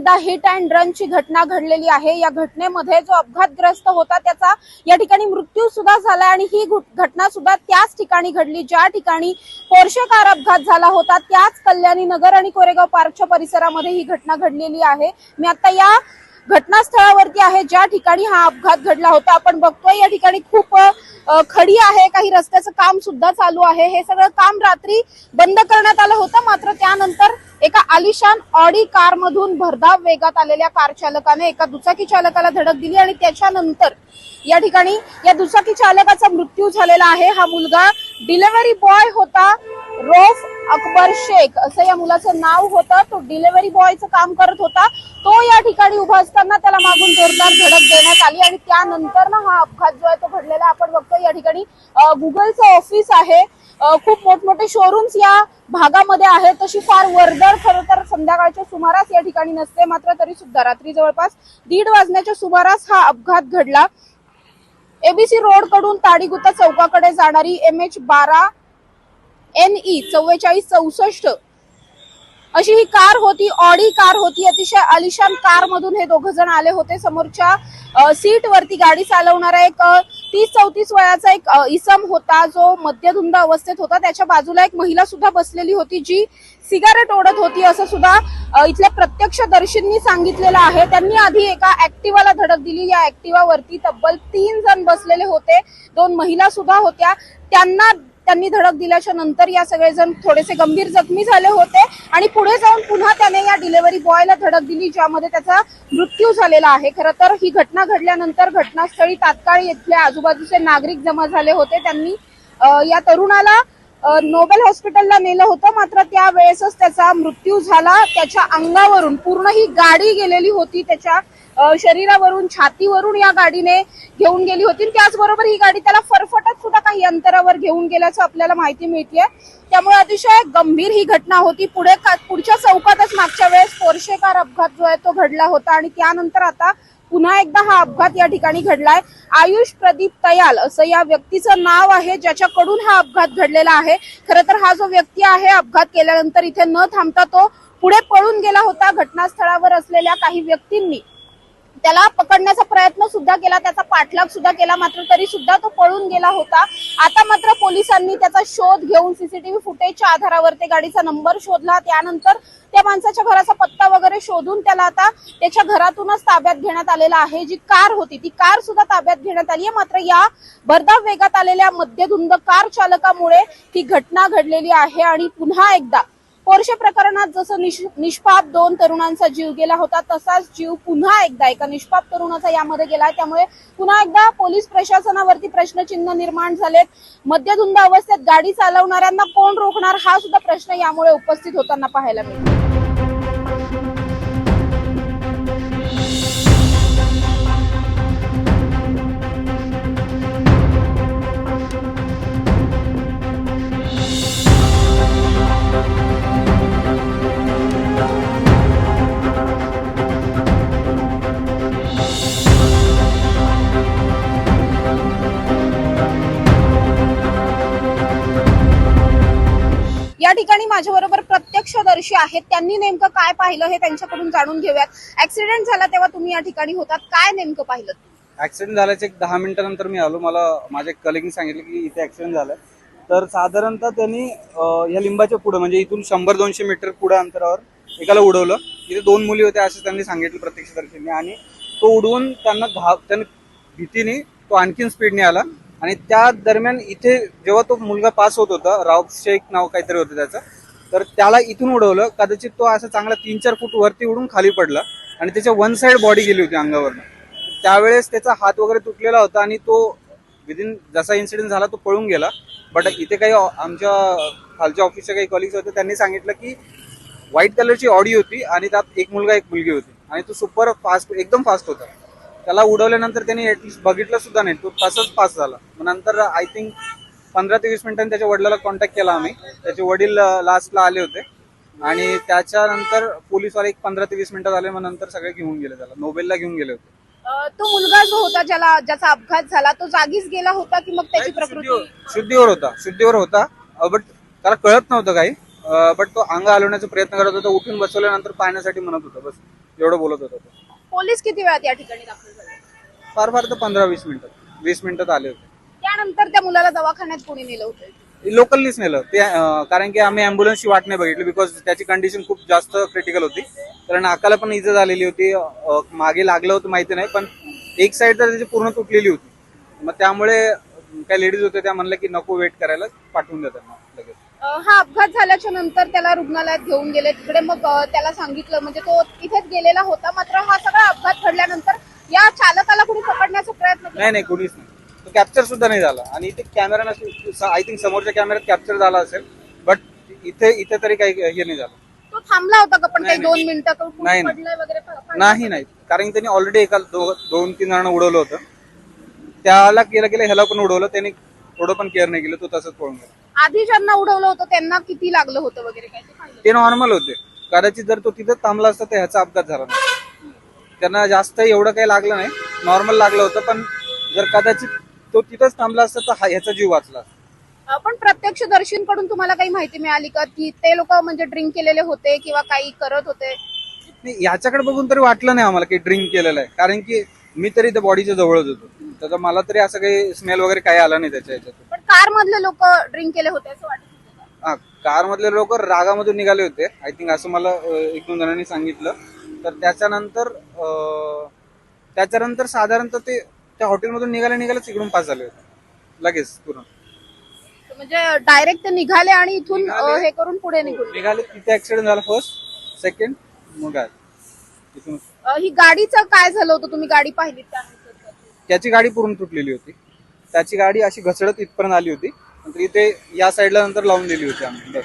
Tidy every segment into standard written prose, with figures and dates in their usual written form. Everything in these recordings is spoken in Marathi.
एकदा हिट अँड रनची घटना घडलेली आहे। या घटनेमध्ये जो अपघातग्रस्त होता त्याचा या ठिकाणी मृत्यू सुद्धा झाला आणि ही घटना सुद्धा त्याच ठिकाणी घडली ज्या ठिकाणी पोर्शे कार अपघात झाला होता, त्याच कल्याणी नगर आणि कोरेगाव पार्कच्या परिसरामध्ये ही घटना घडलेली आहे। मी आता या घटनास्थळावरती आहे ज्या ठिकाणी हा अपघात घडला होता। आपण बघतोय या ठिकाणी खूप खडी आहे, काही रस्त्याचं काम सुद्धा चालू आहे। हे सगळं काम रात्री बंद करण्यात आलं होतं, मात्र त्यानंतर एका आलिशान ऑडी कार मधून भरधाव वेगात आलेल्या कार चालकाने एका दुचाकी चालकाला धडक दिली आणि त्याच्यानंतर या ठिकाणी या दुचाकी चालकाचा मृत्यू झालेला आहे। हा मुलगा डिलिव्हरी बॉय होता, रौफ अकबर शेख असं या मुलाचं नाव होतं। तो डिलिव्हरी बॉयचं काम करत होता। तो या ठिकाणी उभा असताना त्याला मागून जोरदार धडक देण्यात आली आणि त्यानंतर ना हा अपघात जो आहे तो घडलेला आपण बघतो। या ठिकाणी गुगलचं ऑफिस आहे, खूप मोठमोठे शोरूम्स या भागामध्ये आहेत। तशी फार वर्दळ खरं तर संध्याकाळच्या सुमारास या ठिकाणी नसते, मात्र तरी सुद्धा रात्री जवळपास 1:30 वाजण्याच्या सुमारास हा अपघात घडला। एबीसी रोड कडून ताडीगुत्ता चौकाकडे जाणारी MH12 NE 4464 अशी ही कार होती, ऑडी कार होती। अतिशय आलिशान कार मधून हे दोघ जण आले होते। समोरच्या सीट वरती गाडी चालवणारा एक 30-34 वयाचा एक इसम होता जो मद्यधुंद अवस्थेत होता। त्याच्या बाजूला एक महिला सुद्धा बसलेली होती जी सिगारेट ओढत होती असं सुद्धा इथल्या प्रत्यक्षदर्शींनी सांगितलेलं आहे। त्यांनी आधी एका ऍक्टिवाला धडक दिली। या ऍक्टिवावरती तब्बल 3 जण बसलेले होते, 2 महिला सुद्धा होत्या। त्यांनी धडक दिल्याच्या नंतर या सगळेजण थोडेसे गंभीर जखमी झाले होते आणि पुढे जाऊन पुन्हा त्याने या डिलिव्हरी बॉयला धडक दिली ज्यामध्ये त्याचा मृत्यू झालेला आहे। खरं तर ही घटना घडल्यानंतर घटनास्थळी तात्काळ इथले आजूबाजूचे नागरिक जमा झाले होते। त्यांनी या तरुणाला नोबेल हॉस्पिटलला नेलं होतं, मात्र त्यावेळेसच त्याचा मृत्यू झाला। त्याच्या अंगावरून पूर्ण ही गाडी गेलेली होती, त्याच्या शरीरावरून छातीवरून या गाडीने घेऊन गेली होती। त्याचबरोबर ही गाडी त्याला फरफटत सुद्धा काही अंतरावर घेऊन गेल्याचं आपल्याला माहिती मिळतेय। त्यामुळे अतिशय गंभीर ही घटना होती। पुढच्या चौकातच मागच्या वेळेस पोर्शे कार अपघात जो आहे तो घडला होता आणि त्यानंतर आता पुन्हा एकदा हा अपघात या ठिकाणी घडलाय। आयुष प्रदीप तयाल असं या व्यक्तीचं नाव आहे ज्याच्याकडून हा अपघात घडलेला आहे। खरं तर हा जो व्यक्ती आहे अपघात केल्यानंतर इथे न थांबता तो पुढे पळून गेला होता। घटनास्थळावर असलेल्या काही व्यक्तींनी त्याला पकडण्याचा प्रयत्न सुद्धा केला, त्याचा पाठलाग सुद्धा केला, मात्र तरी सुद्धा तो पळून गेला होता। आता मात्र पोलिसांनी त्याचा शोध घेऊन सीसीटीव्ही फुटेजच्या आधारावर ते गाडीचा नंबर शोधला। त्यानंतर त्या माणसाच्या घराचा पत्ता वगैरे शोधून त्याला आता त्याच्या घरातूनच ताब्यात घेण्यात आलेला आहे। जी कार होती ती कार सुद्धा ताब्यात घेण्यात आली आहे, मात्र या भरधाव वेगात आलेल्या मद्यधुंद कार चालकामुळे ही घटना घडलेली आहे। आणि पुन्हा एकदा पोर्शे प्रकरणात जसं निष्पाप 2 तरुणांचा जीव गेला होता तसाच जीव पुन्हा एकदा एका निष्पाप तरुणाचा यामध्ये गेलाय। त्यामुळे पुन्हा एकदा पोलीस प्रशासनावरती प्रश्नचिन्ह निर्माण झालेत। मद्यधुंद अवस्थेत गाडी चालवणाऱ्यांना कोण रोखणार हा सुद्धा प्रश्न यामुळे उपस्थित होताना पाहायला मिळतो। या ठिकाणी माझ्याबरोबर प्रत्यक्षदर्शी आहेत, त्यांनी नेमकं काय पाहिलं हे त्यांच्याकडून जाणून घेऊयात। ऍक्सिडेंट झाला तेव्हा तुम्ही या ठिकाणी होतात, काय नेमकं पाहिलं? ऍक्सिडेंट झाल्याच्या 10 मिनिटानंतर मी आलो। मला माझ्या कलिगने सांगितलं की इथे ऍक्सिडेंट झालाय। तर साधारणतः त्यांनी या लिंबाच्या पुढे म्हणजे इथून 100-200 मीटर पुढे अंतरावर एकाला उडवलं। इथे 2 मुली होत्या असं त्यांनी सांगितलं प्रत्यक्षदर्शींनी, आणि तो उडवून त्यांना भीतीने तो आणखीन स्पीडने आला आणि त्या दरम्यान इथे जेव्हा तो मुलगा पास होत होता, रौफ शेख नाव काहीतरी होतं त्याचं, तर त्याला इथून उडवलं। कदाचित तो असं चांगला 3-4 फूट वरती उडून खाली पडला आणि त्याच्या 1 साइड बॉडी गेली होती अंगावरनं। त्यावेळेस त्याचा हात वगैरे तुटलेला होता आणि तो विदिन जसा इन्सिडेंट झाला तो पळून गेला। बट इथे काही आमच्या खालच्या ऑफिसच्या काही कलिग्स होते, त्यांनी सांगितलं की व्हाईट कलरची ऑडी होती आणि त्यात एक मुलगा एक मुलगी होती आणि तो सुपर फास्ट एकदम फास्ट होता। त्याला उडवल्यानंतर त्यांनी ऍटलीस्ट बघितलं सुद्धा नाही, तो तसंच पास झाला। मग नंतर आय थिंक 15 ते 20 मिनिटांनी त्याच्या वडिलाला कॉन्टॅक्ट केला आम्ही। त्याचे वडील लास्टला आले होते आणि त्याच्यानंतर पोलीसवाले एक 15 ते 20 मिनिटं झाले, मग नंतर सगळे घेऊन गेले, त्याला नोबेलला घेऊन गेले होते। तो मुलगा जो होता ज्याचा अपघात झाला तो जागीच गेला होता की मग त्याची प्रकृती? शुद्धीवर होता, बट त्याला कळत नव्हतं काही, बट तो अंग हलवण्याचा प्रयत्न करत होता। उठून बसवल्यानंतर पाहण्यासाठी म्हणत होता बस। एवढं बोलत होता तो. पोलीस किती वेळात या ठिकाणी दाखल झाले? फार फार तर 15-20 मिनिटात 20 मिनिटात आले होते. त्यानंतर त्या मुलाला दवाखान्यात कोणी नेलं होतं? लोकलनीच नेलं ते, कारण की आम्ही अँब्युलन्सची वाट नाही बघितली, बिकॉज त्याची कंडिशन खूप जास्त क्रिटिकल होती. कारण नाकाला पण इजा झालेली होती, मागे लागलं होतं माहिती नाही, पण एक साईड तर त्याची पूर्ण तुटलेली होती. मग त्यामुळे काही लेडीज होत्या, त्या म्हणल्या की नको वेट करायला, पाठवून द्या त्यांना लगेच. हा अपघात झाल्याच्या नंतर त्याला रुग्णालयात घेऊन गेले. तिकडे मग त्याला सांगितलं, म्हणजे तो इथेच गेलेला होता. मात्र हा सगळा अपघात घडल्यानंतर या चालकाला कोणी पकडण्याचा प्रयत्न केला? नाही, कोणीच नाही. तो कॅप्चर सुद्धा नाही झाला. आणि इथे कॅमेरा नसेल, आय थिंक समोरच्या कॅमेऱ्यात कॅप्चर झाला असेल, बट इथे तरी काही हे नाही झालं. तो थांबला होता का पण काही नाही. 2 मिनिटं? तो नाही. पडलाय वगैरे? नाही, कारण की त्यांनी ऑलरेडी एका 2-3 जणांना उडवलं होतं. त्याला केलं ह्याला पण उडवलं. त्यांनी थोडं पण केअर नाही केलं, तो तसंच पळून गेला. आधी ज्यांना उडवलं होतं त्यांना किती लागलं होतं वगैरे काय ते पाहिलं? ते नॉर्मल होते. कदाचित जर तो तिथं थांबला असता तर ह्याचा अपघात झाला नाही. त्यांना जास्त एवढं काही लागलं नाही, नॉर्मल लागलं होतं. पण जर कदाचित तो तिथंच थांबला असता तर ह्याचा जीव वाचला. पण प्रत्यक्षदर्शींकडून तुम्हाला काही माहिती मिळाली का की ते लोक म्हणजे ड्रिंक केलेले होते किंवा काही करत होते? नाही, याच्याकडे बघून तरी वाटलं नाही आम्हाला की ड्रिंक केलेलं आहे, कारण की मी तरी त्या बॉडीच्या जवळच होतो. त्याचा मला तरी असं काही स्मेल वगैरे काही आला नाही त्याच्या ह्याच्यातून. पण कार मधले लोक ड्रिंक केले होते असं वाटत होतं का? हा, कार मधले लोक रागामधून निघाले होते, आय थिंक, असं मला 1-2 जणांनी सांगितलं. तर त्याच्यानंतर साधारणतः ते त्या हॉटेलमधून निघालेच इकडून पास झाले होते लगेच पूर्ण. म्हणजे डायरेक्ट ते निघाले आणि इथून निघाले. हे करून पुढे निघाले. तिथे ऍक्सिडेंट झाला फर्स्ट, सेकंड, मग काय तिथून. ही गाडीचं काय झालं होतं? तुम्ही गाडी पाहिली त्यानंतर? त्याची गाडी पूर्ण तुटलेली होती. त्याची गाडी अशी घसरत इथपर्यंत आली होती, नंतर इथे या साईडला नंतर लावून दिली होती आम्ही, बस.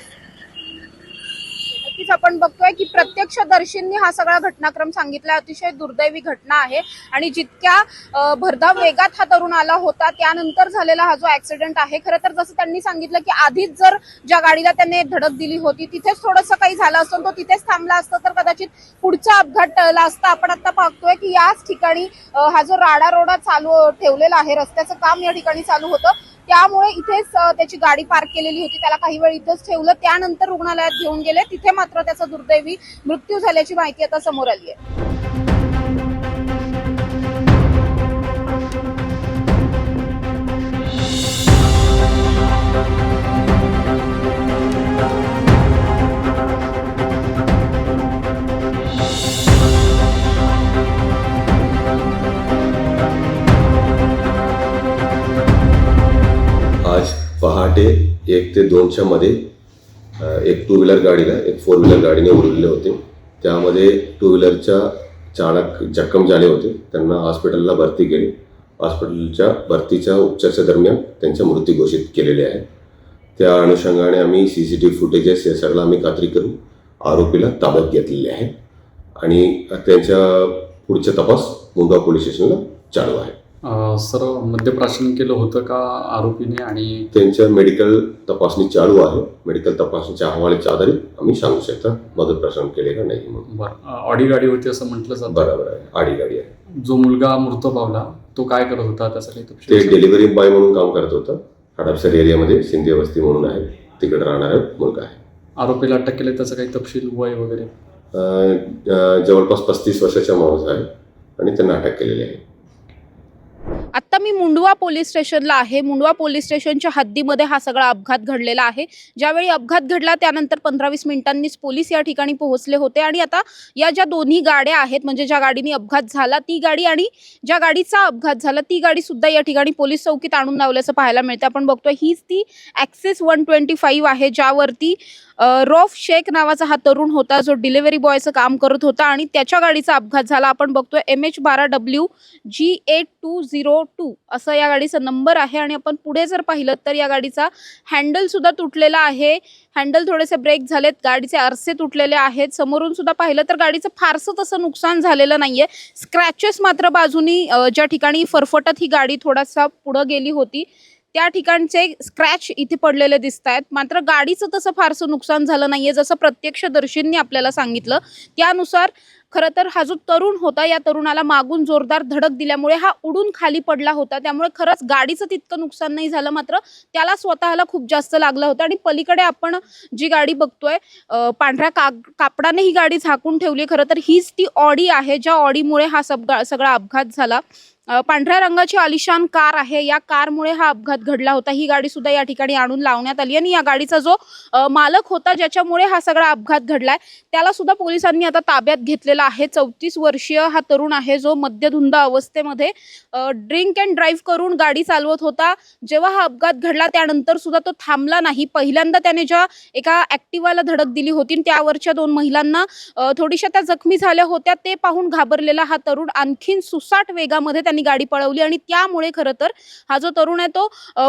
नक्कीच आपण बघतोय की प्रत्यक्षदर्शींनी हा सगळा घटनाक्रम सांगितला. अतिशय दुर्दैवी घटना आहे आणि जितक्या भरधाव वेगात हा तरुण आला होता त्यानंतर झालेला हा जो ऍक्सिडेंट आहे. खरं तर जसं त्यांनी सांगितलं की आधीच जर ज्या गाडीला त्याने धडक दिली होती तिथेच थोडंसं काही झालं असतं, तो तिथेच थांबला असतं तर कदाचित पुढचा अपघात टळला असता. आपण आता पाहतोय की याच ठिकाणी हा जो राडारोडा चालू ठेवलेला आहे, रस्त्याचं काम या ठिकाणी चालू होतं, त्यामुळे इथेच त्याची गाडी पार्क केलेली होती. त्याला काही वेळ इथेच ठेवलं, त्यानंतर रुग्णालयात घेऊन गेले. तिथे मात्र त्याचा दुर्दैवी मृत्यू झाल्याची माहिती आता समोर आली आहे. आज पहाटे 1 ते 2च्या मध्ये एक 2 व्हीलर गाडीला एक 4 व्हीलर गाडीने उडवलेले होते. त्यामध्ये 2 व्हीलरच्या चालक जखम झाले होते. त्यांना हॉस्पिटलला भरती केले. हॉस्पिटलच्या भरतीच्या उपचाराच्या दरम्यान त्यांचा मृत्यू घोषित केलेले आहे. त्या अनुषंगाने आम्ही CCTV फुटेजेस या सगळं आम्ही खात्री करून आरोपीला ताब्यात घेतलेले आहे आणि त्यांच्या पुढचा तपास मुंडवा पोलीस स्टेशनला चालू आहे. सर, मद्यप्राशन केलं होतं का आरोपीने? आणि त्यांच्या मेडिकल तपासणी चालू आहे. मेडिकल तपासणीच्या अहवालाच्या आधारे आम्ही सांगू शकता मद्यप्राशन केले का नाही म्हणून. बरं, ऑडी गाडी होती असं म्हटलं जातं. बरोबर आहे, आडी गाडी आहे. जो मुलगा मृत पावला तो काय करत होता त्याचा काही ते तपशील? डिलिव्हरी बॉय म्हणून काम करत होतं. हडपसर एरियामध्ये शिंदे वस्ती म्हणून आहे, तिकडे राहणारा मुलगा आहे. आरोपीला अटक केले त्याचं काही तपशील, वय वगैरे? जवळपास 35 वर्षाचा माणूस आहे आणि त्यांना अटक केलेली आहे. आता मी मुंडवा पोलीस स्टेशनला आहे. मुंडवा पोलीस स्टेशनच्या हद्दीमध्ये हा सगळा अपघात घडलेला आहे. ज्यावेळी अपघात घडला त्यानंतर 15-20 मिनिटांनीच पोलीस या ठिकाणी पोहोचले होते आणि आता या ज्या दोन्ही गाड्या आहेत, म्हणजे ज्या गाडीने अपघात झाला ती गाडी आणि ज्या गाडीचा अपघात झाला ती गाडी सुद्धा या ठिकाणी पोलीस चौकीत आणून लावल्याचं पाहायला मिळतं. आपण बघतोय हीच ती ॲक्सेस 125 आहे, ज्यावरती रौफ शेख नावाचा हा तरुण होता जो डिलिव्हरी बॉयचं काम करत होता आणि त्याच्या गाडीचा अपघात झाला. आपण बघतोय MH12WG8202 असं या गाडीचा नंबर आहे आणि आपण पुढे जर पाहिलं तर या गाडीचा हँडल सुद्धा तुटलेला आहे. हँडल थोडेसे ब्रेक झालेत, गाडीचे आरसे तुटलेले आहेत. समोरून सुद्धा पाहिलं तर गाडीचं फारसं तसं नुकसान झालेलं नाहीये. स्क्रॅचेस मात्र बाजूनी ज्या ठिकाणी फरफटत ही गाडी थोडासा पुढं गेली होती त्या ठिकाणचे स्क्रॅच इथे पडलेले दिसत आहेत. मात्र गाडीचं तसं फारसं नुकसान झालं नाहीये. जसं प्रत्यक्षदर्शींनी आपल्याला सांगितलं त्यानुसार खरं तर हा जो तरुण होता या तरुणाला मागून जोरदार धडक दिल्यामुळे हा उडून खाली पडला होता. त्यामुळे खरंच गाडीचं तितकं नुकसान नाही झालं, मात्र त्याला स्वतःला खूप जास्त लागलं होतं. आणि पलीकडे आपण जी गाडी बघतोय पांढऱ्या कापडाने ही गाडी झाकून ठेवली. खरं तर हीच ती ऑडी आहे ज्या ऑडीमुळे हा सगळा अपघात झाला. पांढऱ्या रंगाची आलिशान कार आहे, या कारमुळे हा अपघात घडला होता. ही गाडी सुद्धा या ठिकाणी आणून लावण्यात आली आणि या गाडीचा जो मालक होता ज्याच्यामुळे हा सगळा अपघात घडलाय त्याला सुद्धा पोलिसांनी आता ताब्यात घेतलेला आहे. 34 वर्षीय हा तरुण आहे जो मद्यधुंद अवस्थेमध्ये ड्रिंक अँड ड्राईव्ह करून गाडी चालवत होता. जेव्हा हा अपघात घडला त्यानंतर सुद्धा तो थांबला नाही. पहिल्यांदा त्याने ज्या एका ऍक्टिव्हाला धडक दिली होती त्यावरच्या 2 महिलांना थोडीशा त्या जखमी झाल्या होत्या. ते पाहून घाबरलेला हा तरुण आणखीन सुसाट वेगामध्ये त्यांनी गाडी पळवली आणि त्यामुळे खरं तर हा जो तरुण आहे तो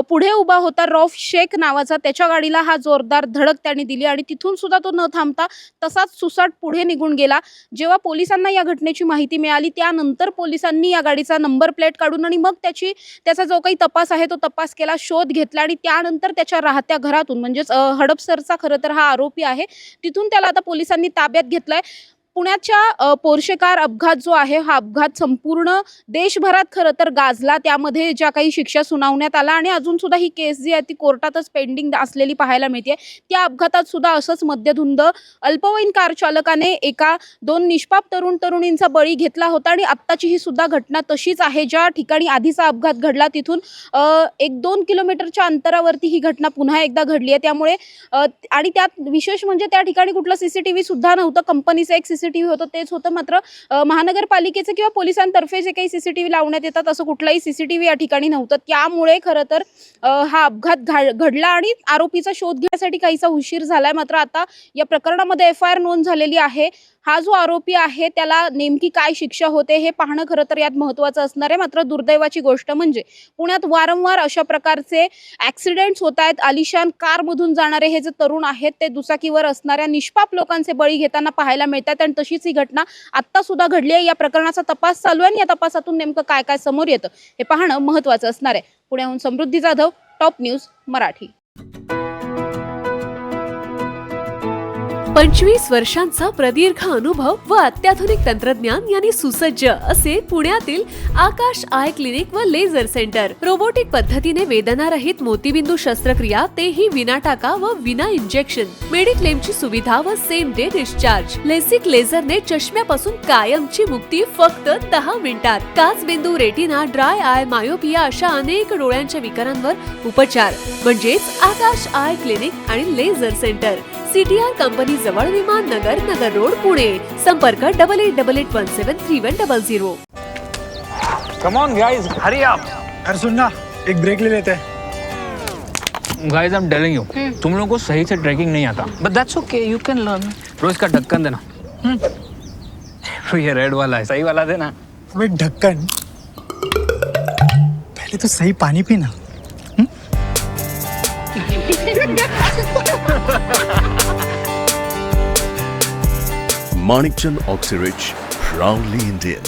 पुढे उभा होता रौफ शेख नावाचा, त्याच्या गाडीला हा जोरदार धडक त्यांनी दिली आणि तिथून सुद्धा तो न थांबता तसाच सुसाट पुढे निघून गेला. जेव्हा पोलिसांना या घटनेची माहिती मिळाली त्यानंतर पोलिसांनी या गाडीचा नंबर प्लेट काढून आणि मग त्याचा जो काही तपास आहे तो तपास केला, शोध घेतला आणि त्यानंतर त्याच्या राहत्या घरातून म्हणजेच हडपसरचा खरं तर हा आरोपी आहे तिथून त्याला आता पोलिसांनी ताब्यात घेतलाय. पुण्याच्या पोर्शे कार अपघात जो आहे हा अपघात संपूर्ण देशभरात खरं तर गाजला. त्यामध्ये ज्या काही शिक्षा सुनावण्यात आला आणि अजून सुद्धा ही केस जी आहे ती कोर्टातच पेंडिंग असलेली पाहायला मिळते. त्या अपघातात सुद्धा असंच मद्यधुंद अल्पवयीन कार चालकाने 2 निष्पाप तरुणींचा बळी घेतला होता आणि आत्ताची ही सुद्धा घटना तशीच आहे. ज्या ठिकाणी आधीचा अपघात घडला तिथून 1-2 किलोमीटरच्या अंतरावरती ही घटना पुन्हा एकदा घडली आहे. त्यामुळे आणि त्यात विशेष म्हणजे त्या ठिकाणी कुठलं सीसीटीव्ही सुद्धा नव्हतं. कंपनीचं एक सीसीटीव्ही होतं तेच होतं, मात्र महानगरपालिकेचे किंवा पोलिसांतर्फे जे काही सीसीटीव्ही लावण्यात येतात असं कुठलाही सीसीटीव्ही या ठिकाणी नव्हतं. त्यामुळे खरं तर हा अपघात घडला आणि आरोपीचा शोध घेण्यासाठी काहीसा उशीर झालाय. मात्र आता या प्रकरणामध्ये FIR नोंद झालेली आहे. हा जो आरोपी आहे त्याला नेमकी काय शिक्षा होते हे पाहणं खरं तर यात महत्त्वाचं असणार आहे. मात्र दुर्दैवाची गोष्ट म्हणजे पुण्यात वारंवार अशा प्रकारचे ऍक्सिडेंट्स होत आहेत. आलिशान कारमधून जाणारे हे जे तरुण आहेत ते दुचाकीवर असणाऱ्या निष्पाप लोकांचे बळी घेताना पाहायला मिळतात आणि तशीच ही घटना आत्ता सुद्धा घडली आहे. या प्रकरणाचा तपास चालू आहे आणि या तपासातून नेमकं काय काय समोर येतं हे पाहणं महत्त्वाचं असणार आहे. पुण्याहून समृद्धी जाधव, टॉप न्यूज मराठी. 25 वर्षांचा प्रदीर्घ अनुभव व अत्याधुनिक तंत्रज्ञान यांनी सुसज्ज असे पुण्यातील आकाश आय क्लिनिक व लेझर सेंटर. रोबोटिक पद्धतीने वेदनारहित मोतीबिंदू शस्त्रक्रिया, तेही विना टाका व विना इंजेक्शन. मेडिक्लेमची सुविधा व सेम डे डिस्चार्ज. लेसिक लेझरने चष्म्यापासून कायमची मुक्ती फक्त 10 मिनिटात. काचबिंदू, रेटिना, ड्राय आय, मायोपिया अशा अनेक डोळ्यांच्या विकारांवर उपचार म्हणजेच आकाश आय क्लिनिक आणि लेझर सेंटर. CTR कंपनी जवळ, विमान नगर, नगर रोड, पुणे. संपर्क 8888173100. Come on guys, hurry up. अरे सुन ना, एक ब्रेक ले लेते हैं. Guys, I'm telling you, तुम लोगों को सही से ट्रैकिंग नहीं आता. But that's okay, you can learn. रोज का ढक्कन देना. तो ये रेड वाला है, सही वाला देना. अबे ढक्कन, पहले तो सही पानी पीना. Manikchand Oxyrich, proudly Indian.